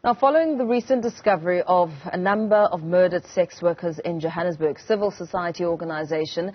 Now, following the recent discovery of a number of murdered sex workers in Johannesburg, civil society organizations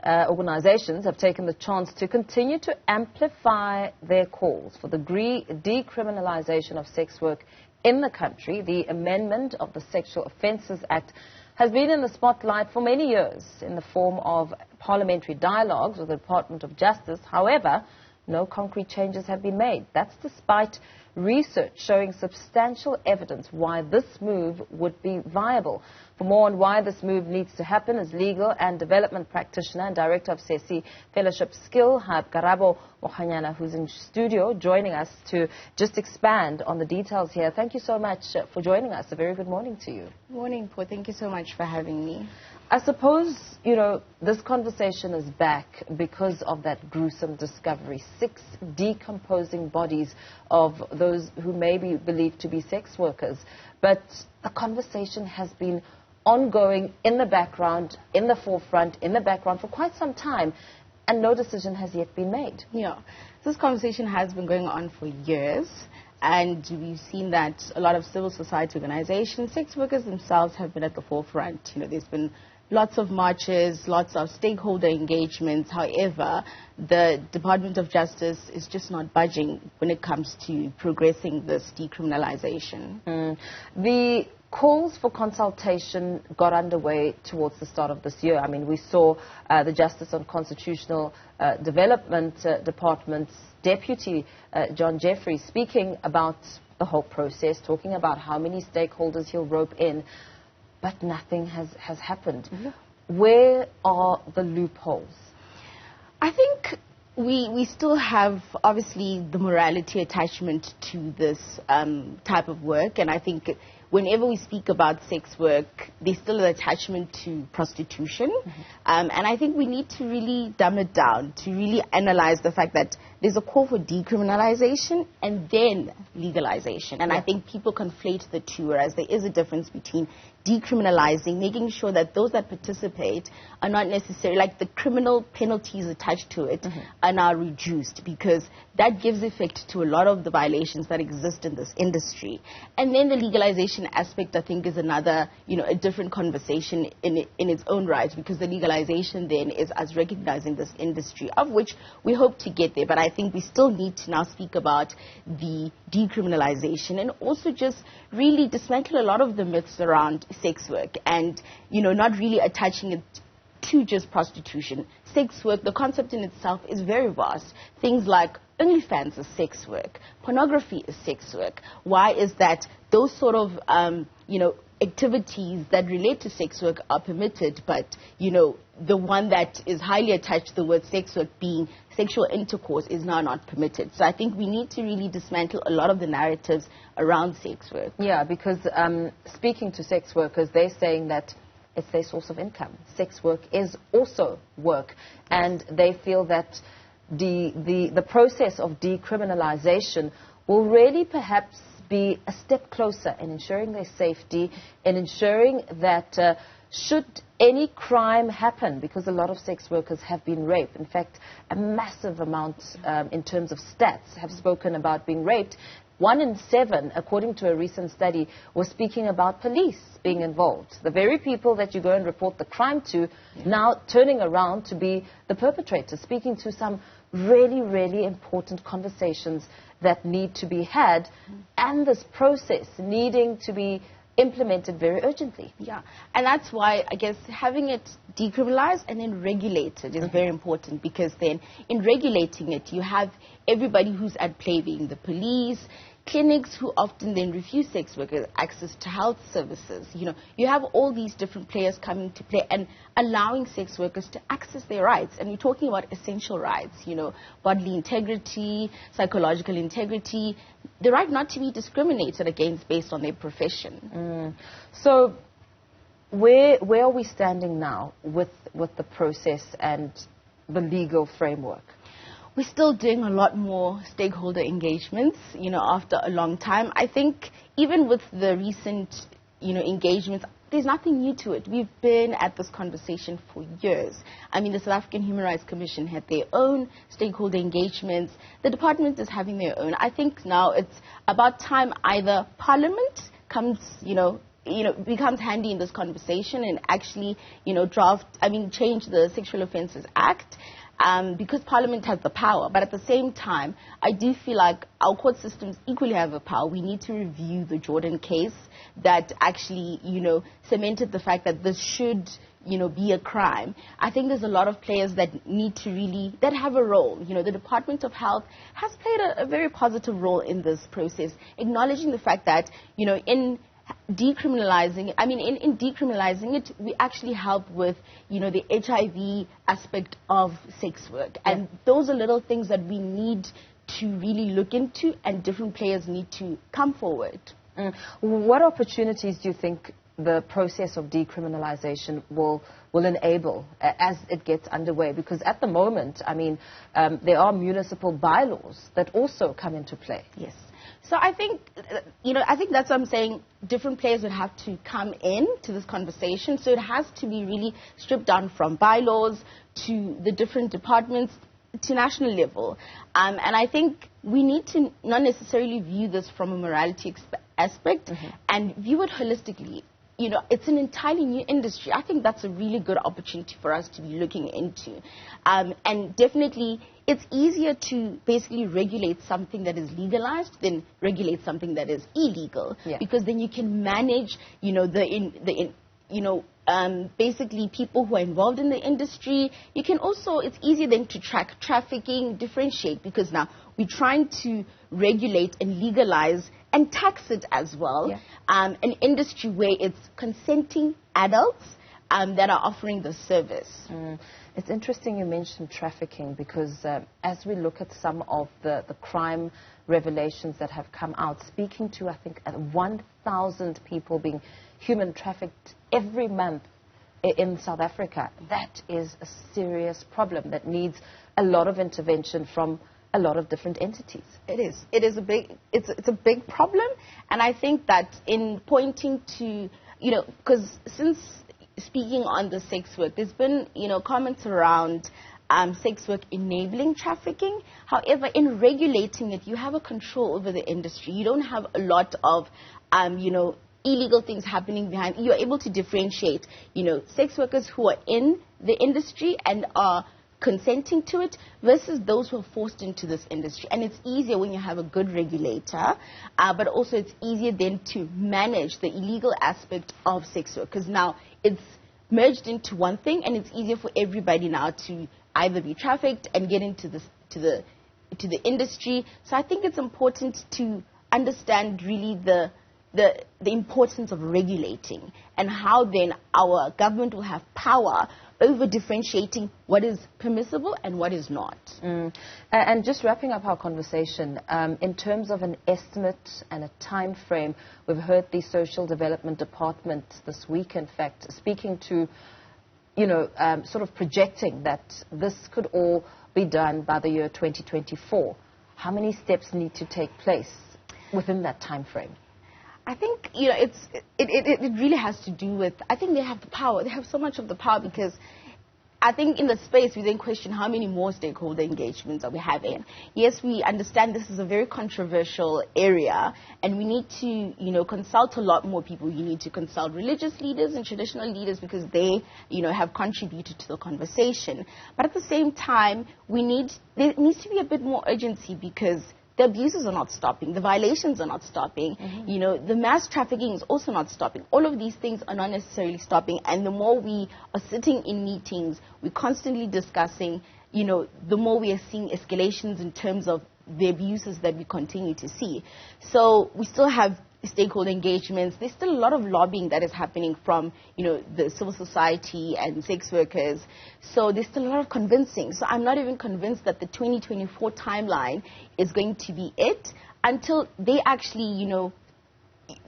have taken the chance to continue to amplify their calls for the decriminalisation of sex work in the country. The amendment of the Sexual Offences Act has been in the spotlight for many years in the form of parliamentary dialogues with the Department of Justice. However, no concrete changes have been made. That's despite research showing substantial evidence why this move would be viable. For more on why this move needs to happen is legal and development practitioner and director of SESI Fellowship Skill Hub, Karabo Mokgonyana, who's in studio, joining us to just expand on the details here. Thank you so much for joining us. A very good morning to you. Morning, Paul. Thank you so much for having me. I suppose, you know, this conversation is back because of that gruesome discovery. 6 decomposing bodies of those who may be believed to be sex workers. But the conversation has been ongoing in the background, in the forefront, in the background for quite some time, and no decision has yet been made. Yeah, this conversation has been going on for years. And we've seen that a lot of civil society organizations, sex workers themselves have been at the forefront. You know, there's been lots of marches, lots of stakeholder engagements. However, the Department of Justice is just not budging when it comes to progressing this decriminalization. The calls for consultation got underway towards the start of this year. I mean, we saw the Justice on Constitutional Development Department's Deputy John Jeffrey speaking about the whole process, talking about how many stakeholders he'll rope in, but nothing has happened. Where are the loopholes? I think we still have, obviously, the morality attachment to this type of work, and I think whenever we speak about sex work, there's still an attachment to prostitution. And I think we need to really dumb it down, to really analyze the fact that there's a call for decriminalization and then legalization. And I think people conflate the two, whereas there is a difference between decriminalizing, making sure that those that participate are not necessarily, like the criminal penalties attached to it are now reduced, because that gives effect to a lot of the violations that exist in this industry. And then the legalization aspect, I think, is another, a different conversation in its own right, because the legalization then is us recognizing this industry, of which we hope to get there. But I think we still need to now speak about the decriminalization and also just really dismantle a lot of the myths around sex work and, not really attaching it to just prostitution. Sex work, the concept in itself is very vast. Things like OnlyFans is sex work. Pornography is sex work. Why is that those sort of, activities that relate to sex work are permitted, but, the one that is highly attached to the word sex work being sexual intercourse is now not permitted. So I think we need to really dismantle a lot of the narratives around sex work. Yeah, because speaking to sex workers, they're saying that it's their source of income. Sex work is also work, and they feel that the process of decriminalization will really perhaps be a step closer in ensuring their safety, in ensuring that should any crime happen, because a lot of sex workers have been raped. In fact, a massive amount in terms of stats have spoken about being raped. 1 in 7, according to a recent study, was speaking about police being involved. The very people that you go and report the crime to now turning around to be the perpetrator, speaking to some really, really important conversations that need to be had, and this process needing to be implemented very urgently. Yeah, and that's why I guess having it decriminalized and then regulated is very important, because then in regulating it, you have everybody who's at play, being the police, clinics who often then refuse sex workers access to health services. You have all these different players coming to play and allowing sex workers to access their rights. And we're talking about essential rights, bodily integrity, psychological integrity, the right not to be discriminated against based on their profession. So where are we standing now with the process and the legal framework? We're still doing a lot more stakeholder engagements, after a long time. I think even with the recent, engagements, there's nothing new to it. We've been at this conversation for years. I mean, the South African Human Rights Commission had their own stakeholder engagements. The department is having their own. I think now it's about time either Parliament comes, becomes handy in this conversation and actually, change the Sexual Offences Act. Because Parliament has the power. But at the same time, I do feel like our court systems equally have the power. We need to review the Jordan case that actually, cemented the fact that this should, be a crime. I think there's a lot of players that that have a role. The Department of Health has played a very positive role in this process, acknowledging the fact that, in decriminalizing it, we actually help with, the HIV aspect of sex work. Yeah. And those are little things that we need to really look into, and different players need to come forward. What opportunities do you think the process of decriminalization will enable as it gets underway? Because at the moment, there are municipal bylaws that also come into play. Yes. So I think that's what I'm saying. Different players would have to come in to this conversation. So it has to be really stripped down from bylaws to the different departments to national level. And I think we need to not necessarily view this from a morality aspect and view it holistically. It's an entirely new industry. I think that's a really good opportunity for us to be looking into. And definitely, it's easier to basically regulate something that is legalized than regulate something that is illegal. Yeah. Because then you can manage, basically people who are involved in the industry. You can also, it's easier then to track trafficking, differentiate, because now we're trying to regulate and legalize and tax it as well. Yeah. An industry where it's consenting adults that are offering the service. It's interesting you mentioned trafficking, because as we look at some of the crime revelations that have come out, speaking to, I think, 1,000 people being human trafficked every month in South Africa, that is a serious problem that needs a lot of intervention from a lot of different entities. It is. It's a big problem, and I think that in pointing to, because since speaking on the sex work, there's been, comments around sex work enabling trafficking. However, in regulating it, you have a control over the industry. You don't have a lot of, illegal things happening behind. You're able to differentiate, sex workers who are in the industry and are consenting to it versus those who are forced into this industry. And it's easier when you have a good regulator, but also it's easier then to manage the illegal aspect of sex work, because now it's merged into one thing, and it's easier for everybody now to either be trafficked and get into this to the industry. So I think it's important to understand really the importance of regulating, and how then our government will have power over differentiating what is permissible and what is not. And just wrapping up our conversation, in terms of an estimate and a time frame, we've heard the Social Development Department this week, in fact, speaking to, sort of projecting that this could all be done by the year 2024. How many steps need to take place within that time frame? I think, it really has to do with, I think they have the power. They have so much of the power, because I think in the space we then question how many more stakeholder engagements are we having. Yes, we understand this is a very controversial area, and we need to, consult a lot more people. You need to consult religious leaders and traditional leaders, because they, have contributed to the conversation. But at the same time, there needs to be a bit more urgency, because the abuses are not stopping. The violations are not stopping. The mass trafficking is also not stopping. All of these things are not necessarily stopping. And the more we are sitting in meetings, we're constantly discussing, the more we are seeing escalations in terms of the abuses that we continue to see. So we still have stakeholder engagements. There's still a lot of lobbying that is happening from, the civil society and sex workers. So there's still a lot of convincing. So I'm not even convinced that the 2024 timeline is going to be it, until they actually,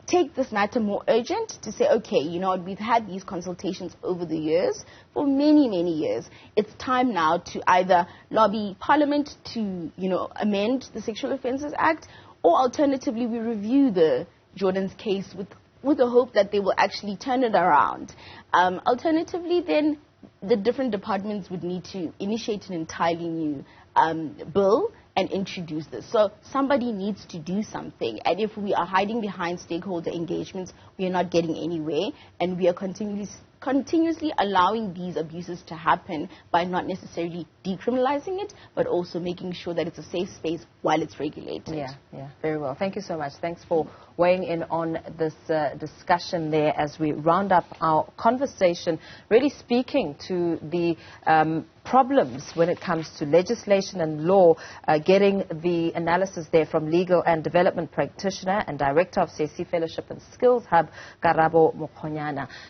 take this matter more urgent to say, okay, we've had these consultations over the years, for many, many years. It's time now to either lobby Parliament to, amend the Sexual Offences Act, or alternatively, we review the Jordan's case with with the hope that they will actually turn it around. Alternatively, then, the different departments would need to initiate an entirely new bill and introduce this. So somebody needs to do something. And if we are hiding behind stakeholder engagements, we are not getting anywhere, and we are continuously allowing these abuses to happen by not necessarily decriminalizing it, but also making sure that it's a safe space while it's regulated. Yeah, very well. Thank you so much. Thanks for weighing in on this discussion there as we round up our conversation, really speaking to the problems when it comes to legislation and law, getting the analysis there from legal and development practitioner and director of CSC Fellowship and Skills Hub, Karabo Mokgonyana.